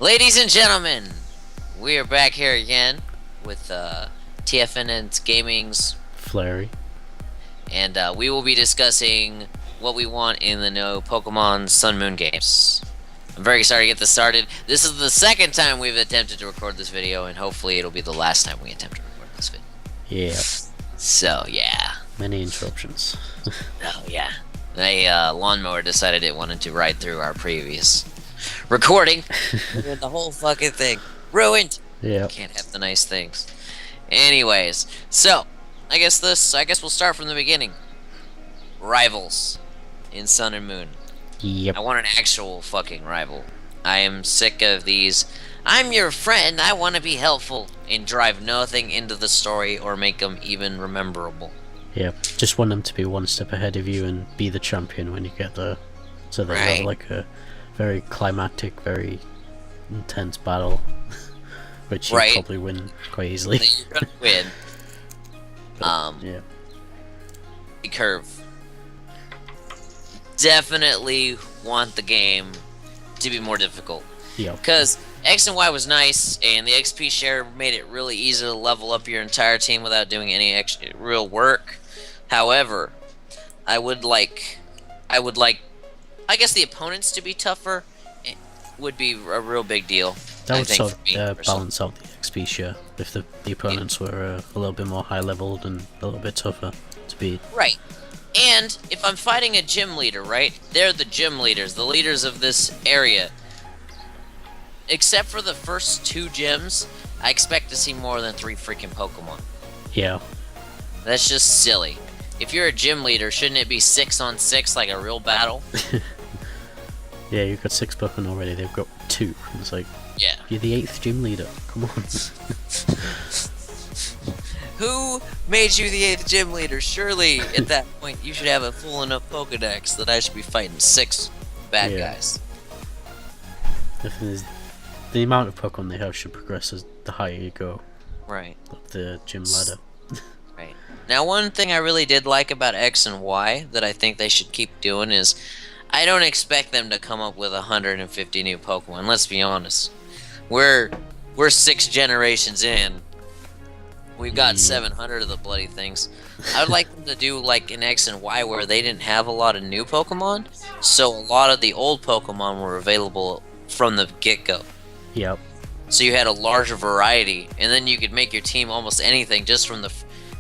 Ladies and gentlemen, we are back here again with TFN's Gaming's, Flarey. and we will be discussing what we want in the new Pokemon Sun Moon games. I'm very excited to get this started. This is the second time we've attempted to record this video, and hopefully it'll be the last time we attempt to record this video. Yeah. So, yeah. Many interruptions. Oh, yeah. A lawnmower decided it wanted to ride through our previous recording. And the whole fucking thing ruined. Yeah. Can't have the nice things. Anyways, so I guess we'll start from the beginning. Rivals in Sun and Moon. Yep. I want an actual fucking rival. I am sick of these. I'm your friend. I want to be helpful and drive nothing into the story or make them even rememberable. Yep. Just want them to be one step ahead of you and be the champion when you get there. So they have like a very climactic, very intense battle, which you probably win quite easily. You're gonna win. Yeah. Curve. Definitely want the game to be more difficult. Yeah. Because X and Y was nice, and the XP share made it really easy to level up your entire team without doing any extra real work. However, I guess the opponents to be tougher would be a real big deal. That would sort of balance out the XP share if the opponents were a little bit more high leveled and a little bit tougher to beat. Right. And if I'm fighting a gym leader, right? They're the gym leaders, the leaders of this area. Except for the first 2 gyms, I expect to see more than 3 freaking Pokemon. Yeah. That's just silly. If you're a gym leader, shouldn't it be 6 on 6 like a real battle? Yeah, you've got 6 Pokemon already, they've got 2. It's like, yeah. You're the 8th gym leader, come on. Who made you the 8th gym leader? Surely, at that point, you should have a full enough Pokedex that I should be fighting 6 bad guys. The amount of Pokemon they have should progress as the higher you go. Right. Up the gym ladder. Right. Now, one thing I really did like about X and Y that I think they should keep doing is I don't expect them to come up with 150 new Pokemon. Let's be honest. We're 6 generations in. We've got 700 of the bloody things. I would like them to do like an X and Y where they didn't have a lot of new Pokemon, so a lot of the old Pokemon were available from the get-go. Yep. So you had a larger variety, and then you could make your team almost anything just from the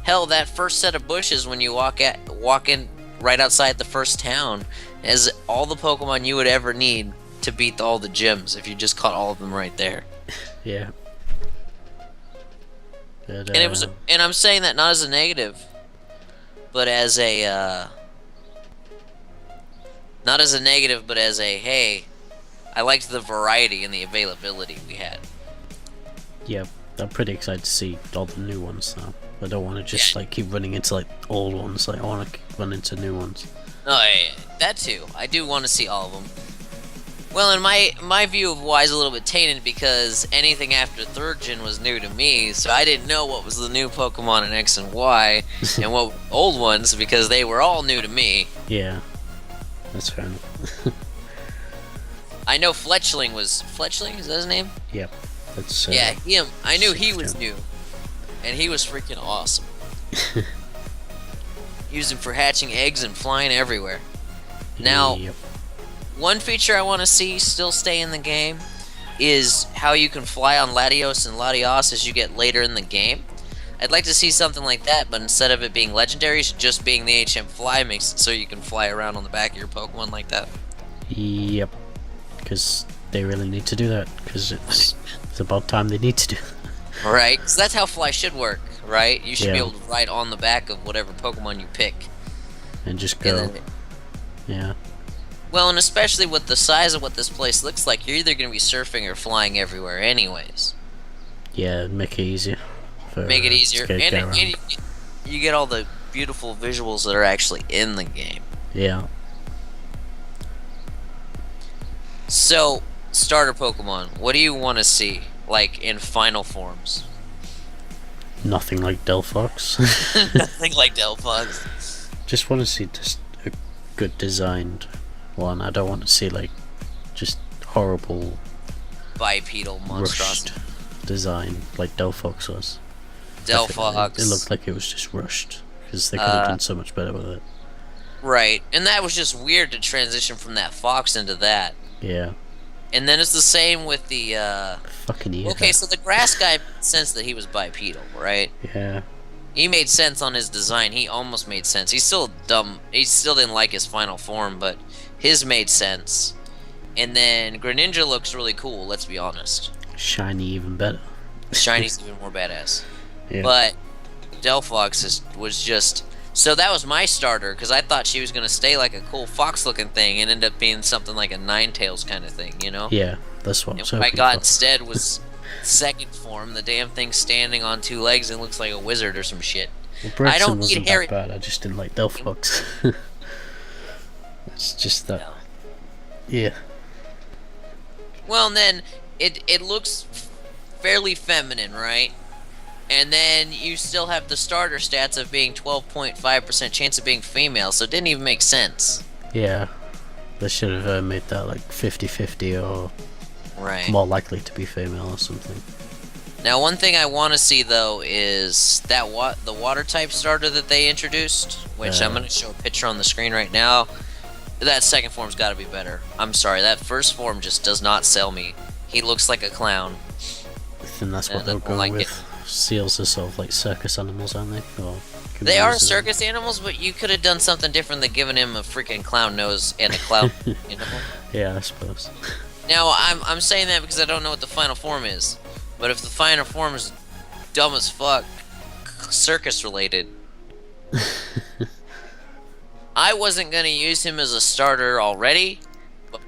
hell, that first set of bushes when you walk in right outside the first town is all the Pokemon you would ever need to beat all the gyms if you just caught all of them right there. Yeah. But, and it was, and I'm saying that not as a negative, but as a not as a negative, but as a hey, I liked the variety and the availability we had. Yeah, I'm pretty excited to see all the new ones now. I don't want to just like keep running into like old ones. Like I want to run into new ones. Oh, yeah, that too. I do want to see all of them. Well, and my view of Y is a little bit tainted because anything after 3rd gen was new to me, so I didn't know what was the new Pokemon in X and Y and what old ones because they were all new to me. Yeah, that's fair enough. I know Fletchling was Fletchling. Is that his name? Yep. That's yeah, him. I knew he was new, and he was freaking awesome. Used him for hatching eggs and flying everywhere. Now, one feature I want to see still stay in the game is how you can fly on Latios and Latios as you get later in the game. I'd like to see something like that, but instead of it being legendaries, just being the HM Fly makes it so you can fly around on the back of your Pokemon like that. Yep. Because they really need to do that, because it's about time they need to do that. Right, because that's how Fly should work, right? You should be able to ride on the back of whatever Pokemon you pick. And just go. Yeah. Well, and especially with the size of what this place looks like, you're either going to be surfing or flying everywhere anyways. Yeah, make it easier. Make it easier, and you get all the beautiful visuals that are actually in the game. Yeah. So, starter Pokemon, what do you want to see, like, in final forms? Nothing like Delphox. Nothing like Delphox. Just want to see just a good designed one. I don't want to see, like, just horrible bipedal rushed monstrosity. design like Delphox was. Delphox. It looked like it was just rushed because they could have done so much better with it. Right, and that was just weird to transition from that fox into that. Yeah. And then it's the same with the fucking ear. Okay, so the grass guy made sense that he was bipedal, right? Yeah. He made sense on his design. He almost made sense. He's still dumb. He still didn't like his final form, but his made sense. And then Greninja looks really cool, let's be honest. Shiny even better. Shiny's even more badass. Yeah. But Delphox was just... So that was my starter, because I thought she was going to stay like a cool fox-looking thing and end up being something like a Ninetales kind of thing, you know? Yeah, that's what what I got instead was second form. The damn thing standing on two legs and looks like a wizard or some shit. Well, I don't wasn't that bad. I just didn't like Delphox. It's just that. No. Yeah. Well, and then it looks fairly feminine, right? And then you still have the starter stats of being 12.5% chance of being female, so it didn't even make sense. Yeah. They should have made that like 50-50 or right. More likely to be female or something. Now, one thing I want to see, though, is that the water-type starter that they introduced, which I'm going to show a picture on the screen right now. That second form's got to be better. I'm sorry, that first form just does not sell me. He looks like a clown. I think that's what they're going with. Seals are sort of like circus animals, aren't they? Or they are circus animals, but you could have done something different than giving him a freaking clown nose and a clown, you know? Yeah, I suppose. Now, I'm saying that because I don't know what the final form is. But if the final form is dumb as fuck, circus related, I wasn't going to use him as a starter already, but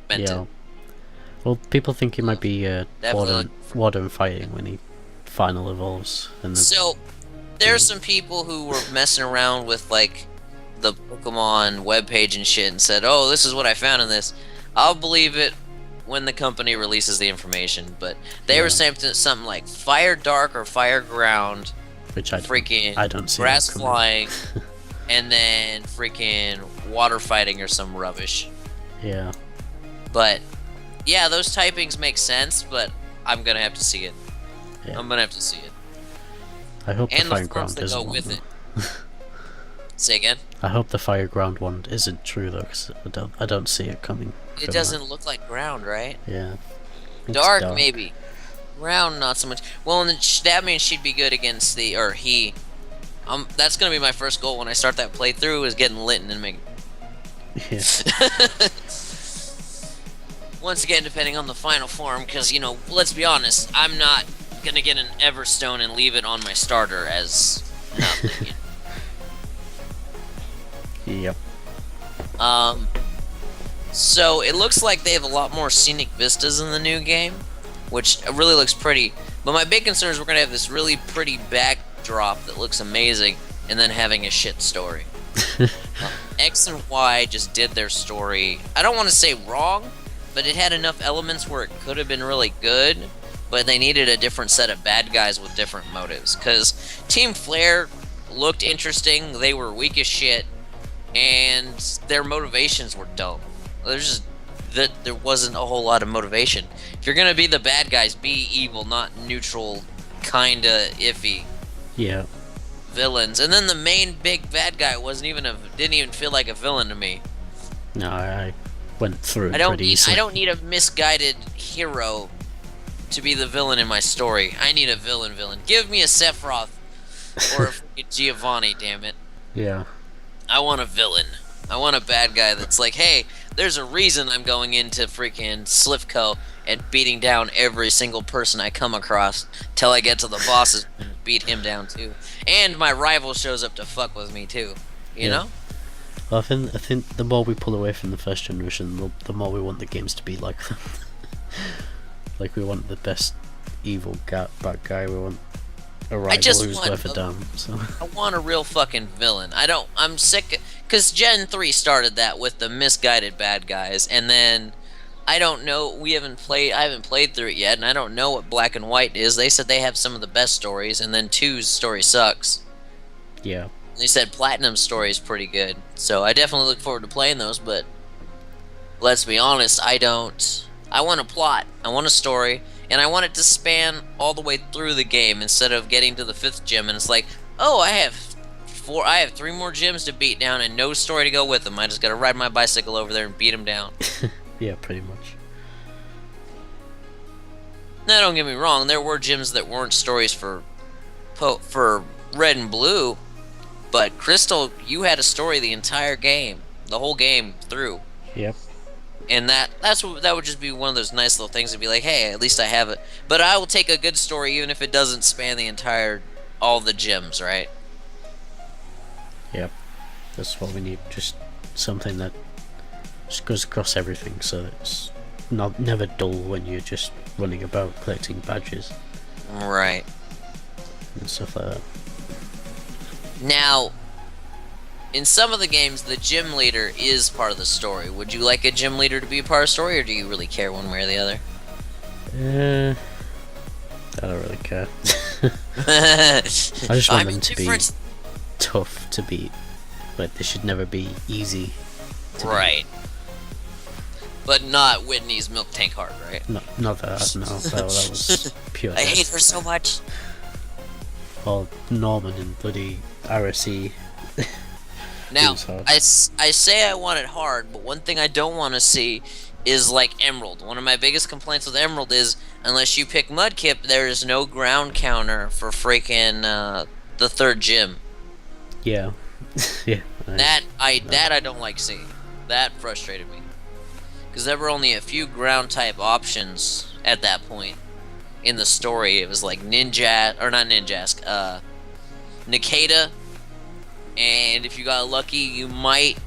meant yeah. it. Well, people think he might be water and fighting when he final evolves. And so, there's some people who were messing around with, like, the Pokemon webpage and shit and said, oh, this is what I found in this. I'll believe it when the company releases the information, but they were saying something like Fire Dark or Fire Ground, which I don't see grass flying, and then freaking water fighting or some rubbish. Yeah. But yeah, those typings make sense, but I'm gonna have to see it. Yeah. I'm gonna have to see it. I hope and the Fire Ground isn't go with it. Say again. I hope the Fire Ground one isn't true though, because I don't see it coming. It doesn't look like ground, right? Yeah. Dark maybe. Ground not so much. Well, and that means she'd be good against he. That's gonna be my first goal when I start that playthrough is getting Litten and making. Yeah. Once again, depending on the final form, because you know, let's be honest, I'm not gonna get an Everstone and leave it on my starter as nothing. Yep. So it looks like they have a lot more scenic vistas in the new game, which really looks pretty. But my big concern is we're gonna have this really pretty backdrop that looks amazing, and then having a shit story. X and Y just did their story. I don't want to say wrong, but it had enough elements where it could have been really good, but they needed a different set of bad guys with different motives. Because Team Flare looked interesting, they were weak as shit, and their motivations were dumb. There wasn't a whole lot of motivation. If you're gonna be the bad guys, be evil, not neutral, kinda iffy. Yeah. Villains, and then the main big bad guy didn't even feel like a villain to me. No, I went through it pretty easily. I don't need a misguided hero to be the villain in my story. I need a villain. Give me a Sephiroth or a freaking Giovanni, damn it. Yeah. I want a villain. I want a bad guy that's like, hey, there's a reason I'm going into freaking Slivko and beating down every single person I come across till I get to the bosses and beat him down too. And my rival shows up to fuck with me too. You know? Well, I think the more we pull away from the first generation, the more we want the games to be like them. Like we want the best evil bad guy. We want a rival who's worth a damn. So I want a real fucking villain. I'm sick because Gen 3 started that with the misguided bad guys, and then I don't know. I haven't played through it yet, and I don't know what Black and White is. They said they have some of the best stories, and then 2's story sucks. Yeah. They said Platinum's story is pretty good, so I definitely look forward to playing those. But let's be honest, I don't I want a plot. I want a story, and I want it to span all the way through the game instead of getting to the 5th gym and it's like, oh, I have 3 more gyms to beat down and no story to go with them. I just gotta ride my bicycle over there and beat them down. Yeah, pretty much. Now, don't get me wrong. There were gyms that weren't stories for Red and Blue, but Crystal, you had a story the entire game, the whole game through. Yep. And that would just be one of those nice little things to be like, hey, at least I have it. But I will take a good story even if it doesn't span the entire all the gyms, right? Yep. That's what we need. Just something that just goes across everything, so it's never dull when you're just running about collecting badges. Right. And stuff like that. Now, in some of the games, the gym leader is part of the story. Would you like a gym leader to be a part of the story, or do you really care one way or the other? I don't really care. I just want them to be tough to beat, but they should never be easy to beat. But not Whitney's Milk Tank Heart, right? Not that, no. That was pure I hate her so much. Or Norman and bloody RSE. Now, I say I want it hard, but one thing I don't want to see is like Emerald. One of my biggest complaints with Emerald is, unless you pick Mudkip, there is no ground counter for freaking the 3rd gym. Yeah. Yeah. That I don't like seeing. That frustrated me. Because there were only a few ground type options at that point in the story. It was like Ninjask, Nikita. And if you got lucky, you might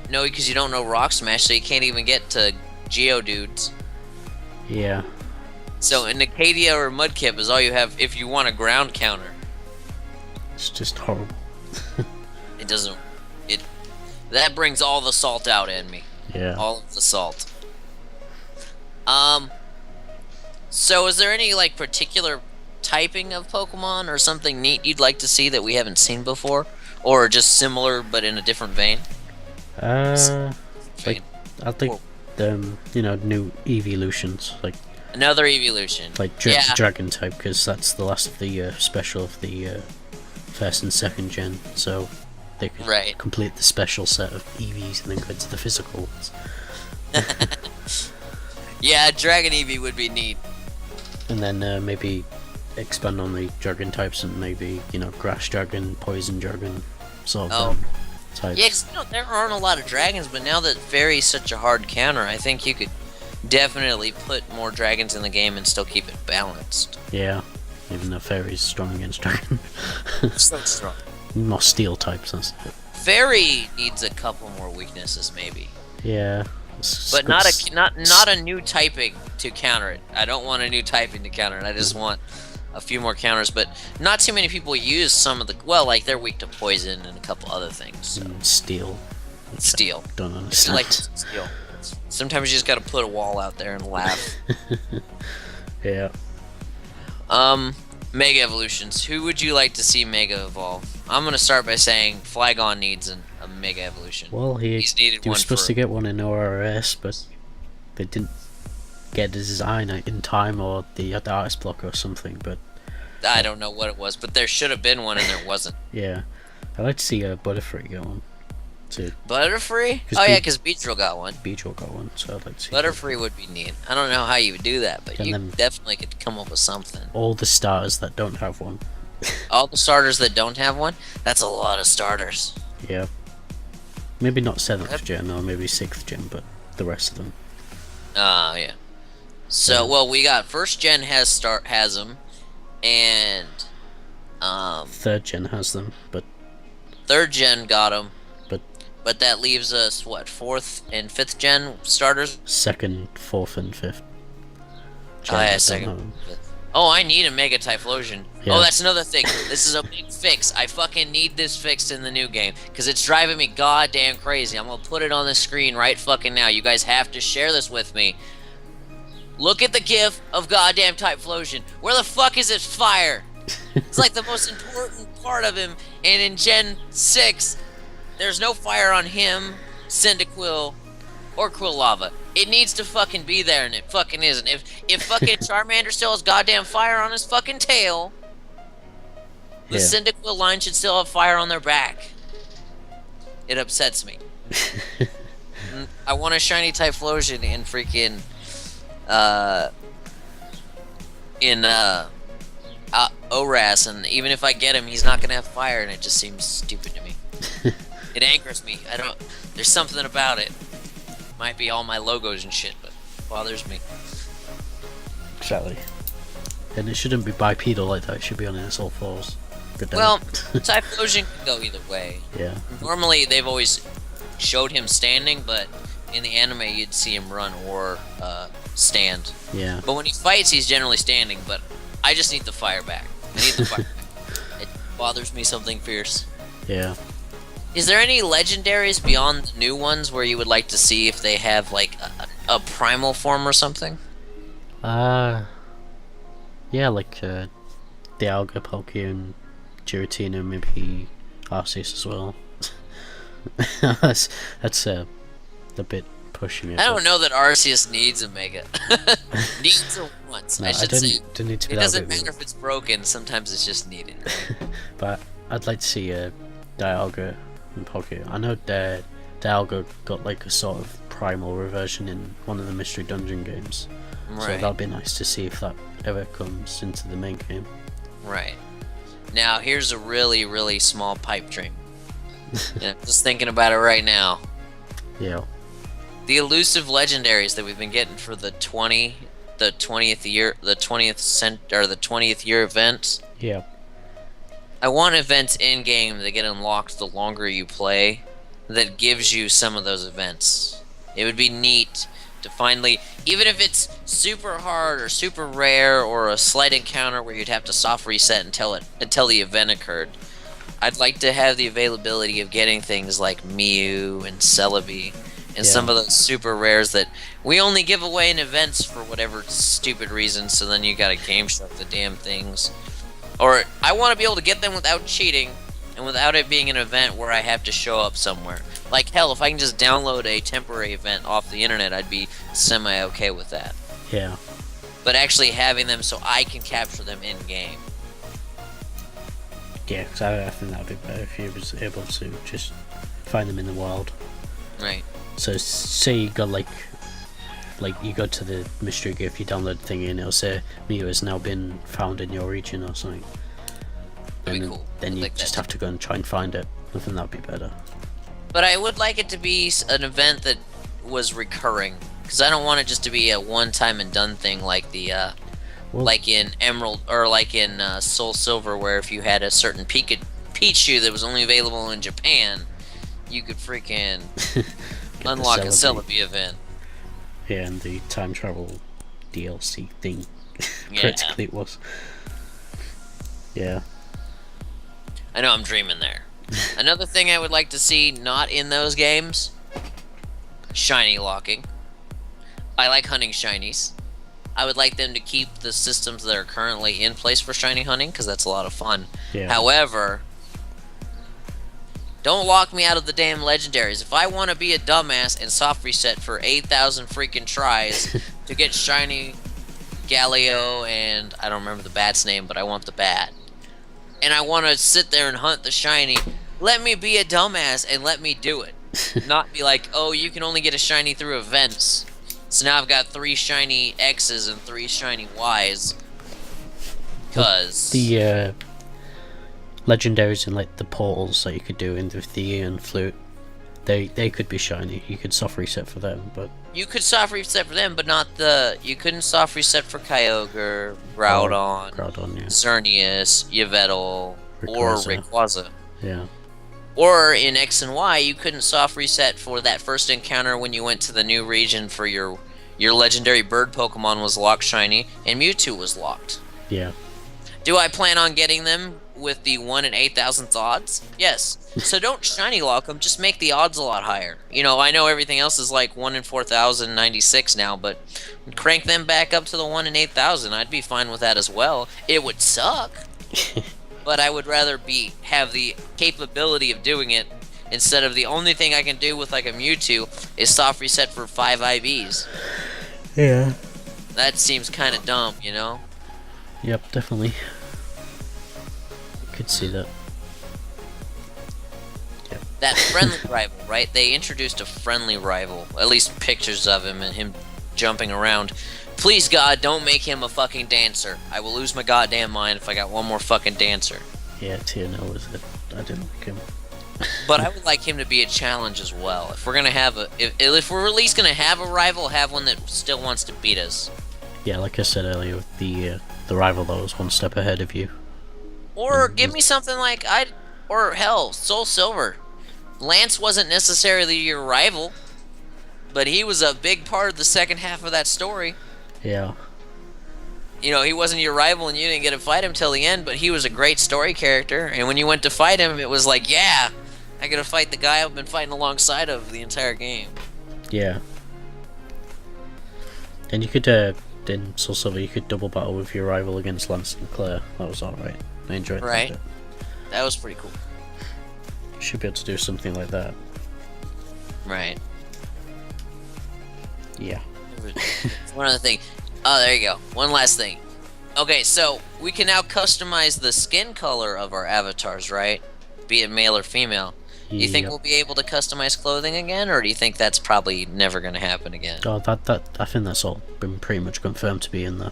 know because you don't know Rock Smash, so you can't even get to Geodudes. Yeah. So in Nicadia or Mudkip is all you have if you want a ground counter. It's just horrible. It doesn't. That brings all the salt out in me. Yeah. All of the salt. So is there any like particular typing of Pokemon or something neat you'd like to see that we haven't seen before? Or just similar, but in a different vein. Like I think new evolutions, like another evolution, like Dragon type, because that's the last of the special of the 1st and 2nd gen. So they could complete the special set of EVs and then go into the physical ones. Yeah, Dragon Eevee would be neat. And then maybe expand on the dragon types and maybe grass dragon, poison dragon, sort of types. Yeah, because there aren't a lot of dragons, but now that Fairy's such a hard counter, I think you could definitely put more dragons in the game and still keep it balanced. Yeah, even though Fairy's strong against dragon. So strong. More steel types and stuff. Fairy needs a couple more weaknesses, maybe. Yeah. But not a new typing to counter it. I don't want a new typing to counter it. I just want a few more counters. But not too many people use some of the they're weak to poison and a couple other things. So. Steel. Steel. Don't understand. Like steel. Sometimes you just got to put a wall out there and laugh. Yeah. Mega evolutions. Who would you like to see Mega evolve? I'm gonna start by saying Flygon needs a Mega evolution. Well, he was supposed to get one in ORS, but they didn't get a design in time, or the artist block or something. But I don't know what it was, but there should have been one, and there wasn't. Yeah, I'd like to see a Butterfree get one. Butterfree? Oh yeah, because Beedrill got one. Beedrill got one, so I'd like to see Butterfree would be neat. I don't know how you would do that, but you definitely could come up with something. All the starters that don't have one. All the starters that don't have one? That's a lot of starters. Yeah. Maybe not 7th gen, or maybe 6th gen, but the rest of them. Yeah. So, well, we got 1st gen has them, and 3rd gen has them, but 3rd gen got them. But that leaves us, what, 4th and 5th gen starters? 2nd, 4th, and 5th. Oh, yeah, 2nd. Oh, I need a Mega Typhlosion. Yeah. Oh, that's another thing. This is a big fix. I fucking need this fixed in the new game, because it's driving me goddamn crazy. I'm gonna put it on the screen right fucking now. You guys have to share this with me. Look at the gif of goddamn Typhlosion. Where the fuck is it fire? It's like the most important part of him, and in Gen 6... there's no fire on him, Cyndaquil, or Quilava. It needs to fucking be there, and it fucking isn't. If fucking Charmander still has goddamn fire on his fucking tail, the Yeah. Cyndaquil line should still have fire on their back. It upsets me. I want a shiny Typhlosion in freaking in ORAS, and even if I get him, he's not gonna have fire, and it just seems stupid to me. It angers me. I don't. There's something about it. Might be all my logos and shit, but it bothers me. Exactly. And it shouldn't be bipedal like that. It should be on its all fours. Good Well, Typhlosion can go either way. Yeah. Normally, they've always showed him standing, but in the anime, you'd see him run or stand. Yeah. But when he fights, he's generally standing. But I just need the fire back. I need the fire back. It bothers me something fierce. Yeah. Is there any legendaries beyond the new ones where you would like to see if they have like a primal form or something? Yeah, like Dialga, Palkia, Giratina, maybe Arceus as well. that's a bit pushing it. I don't know that Arceus needs a Mega. Needs a once, No, I should say. Don't need to be It that doesn't bit matter if it's broken, sometimes it's just needed. Right? But I'd like to see Dialga and Palkia. I know Dialga got like a sort of primal reversion in one of the Mystery Dungeon games. So Right, that'd be nice to see if that ever comes into the main game. right. Now, here's a really, really small pipe dream. Yeah, just thinking about it right now. Yeah. The elusive legendaries that we've been getting for the 20th year, the 20th year events. Yeah. I want events in game that get unlocked the longer you play that gives you some of those events. It would be neat to finally, even if it's super hard or super rare or a slight encounter where you'd have to soft reset until the event occurred. I'd like to have the availability of getting things like Mew and Celebi and some of those super rares that we only give away in events for whatever stupid reason, so then you gotta game shark the damn things. Or I want to be able to get them without cheating and without it being an event where I have to show up somewhere. Like hell, if I can just download a temporary event off the internet, I'd be semi-okay with that. Yeah. But actually having them so I can capture them in-game. Yeah, because I think that'd be better if you was able to just find them in the wild. Right. So say you got like you go to the mystery gift, you download the thing and it'll say Mew has now been found in your region or something. That'd be cool. Then you Like just that. have to go and try and find it. I think that'd be better. But I would like it to be an event that was recurring. Because I don't want it just to be a one-time and done thing like the Well, like in Emerald or like in Soul Silver, where if you had a certain Pichu that was only available in Japan, you could freaking unlock a Celebi event. Yeah, and the time travel DLC thing. Yeah. Practically it was. Yeah. I know I'm dreaming there. Another thing I would like to see not in those games, shiny locking. I like hunting shinies. I would like them to keep the systems that are currently in place for shiny hunting, because that's a lot of fun. Yeah. However, don't lock me out of the damn legendaries. If I want to be a dumbass and soft reset for 8,000 freaking tries to get shiny Galio and I don't remember the bat's name, but I want the bat. And I want to sit there and hunt the shiny. Let me be a dumbass and let me do it. Not be like, oh, you can only get a shiny through events. So now I've got 3 shiny X's and 3 shiny Y's. Cause The legendaries and like the portals that you could do in with the Ian flute, they could be shiny. You could soft reset for them, but you could soft reset for them, but not the. You couldn't soft reset for Kyogre, Groudon, Groudon, yeah. Xerneas, Yveltal, or Rayquaza. Rayquaza. Yeah. Or in X and Y, you couldn't soft reset for that first encounter when you went to the new region for your legendary bird Pokemon was locked shiny, and Mewtwo was locked. Yeah. Do I plan on getting them with the 1 in 8,000th odds? Yes. So don't shiny lock them, just make the odds a lot higher. You know, I know everything else is like 1 in 4,096 now, but crank them back up to the 1 in 8,000. I'd be fine with that as well. It would suck, but I would rather have the capability of doing it instead of the only thing I can do with like a Mewtwo is soft reset for 5 IVs. Yeah. That seems kind of dumb, you know? Yep, definitely. Could see that. Yep. That friendly rival, right? They introduced a friendly rival. At least pictures of him and him jumping around. Please, God, don't make him a fucking dancer. I will lose my goddamn mind if I got one more fucking dancer. Yeah, TNL was it. I didn't like him. But I would like him to be a challenge as well. If we're gonna have if we're at least gonna have a rival, have one that still wants to beat us. Yeah, like I said earlier, with the rival that was one step ahead of you. Or give me something like or hell, Soul Silver. Lance wasn't necessarily your rival, but he was a big part of the second half of that story. Yeah. You know, he wasn't your rival and you didn't get to fight him till the end, but he was a great story character. And when you went to fight him, it was like, yeah, I got to fight the guy I've been fighting alongside of the entire game. Yeah. And you could, in Soul Silver, you could double battle with your rival against Lance and Claire. That was alright. I enjoyed that. Right. That was pretty cool. Should be able to do something like that. Right. Yeah. One other thing. Oh, there you go. One last thing. Okay, so we can now customize the skin color of our avatars, right? Be it male or female. Do you think we'll be able to customize clothing again, or do you think that's probably never going to happen again? Oh, I think that's all been pretty much confirmed to be in there.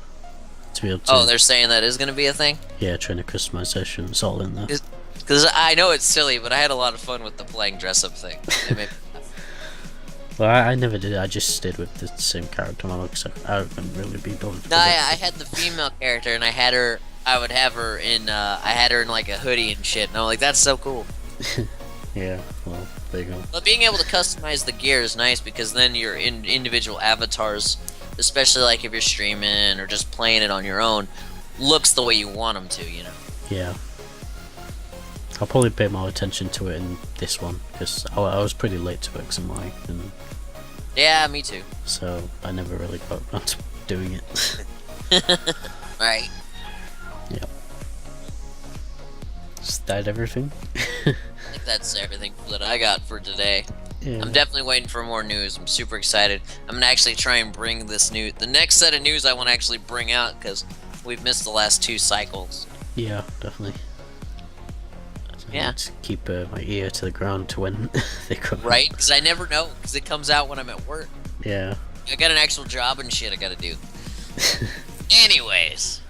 To be able to, oh, they're saying that is going to be a thing? Yeah, trainer customization, it's all in there. Because I know it's silly, but I had a lot of fun with the playing dress-up thing. Well, I never did. I just stayed with the same character model because I wouldn't really be bothered. No, I had the female character, and I had her. I would have her in. I had her in like a hoodie and shit. And I'm like, that's so cool. Yeah. Well, there you go. But being able to customize the gear is nice because then your individual avatars, especially like if you're streaming or just playing it on your own, looks the way you want them to. You know. Yeah. I'll probably pay more attention to it in this one because I was pretty late to X and Y, and yeah, me too. So I never really got around to doing it. Right. Yep. Is that everything? I think that's everything that I got for today. Yeah. I'm definitely waiting for more news. I'm super excited. I'm gonna actually try and bring this new. The next set of news I want to actually bring out because we've missed the last 2 cycles. Yeah, definitely. Yeah. I need to keep my ear to the ground to when they come Right? out. Because I never know, because it comes out when I'm at work. Yeah. I got an actual job and shit I gotta do. Anyways,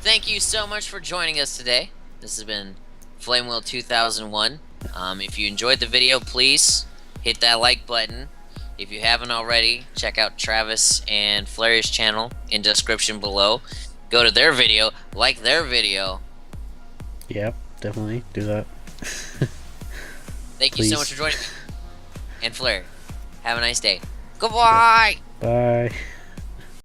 thank you so much for joining us today. This has been Flamewheel 2001. If you enjoyed the video, please hit that like button. If you haven't already, check out Travis and Flarey's channel in description below. Go to their video, like their video. Yep, definitely do that. Thank you so much for joining me. And Flarey, have a nice day. Goodbye! Bye.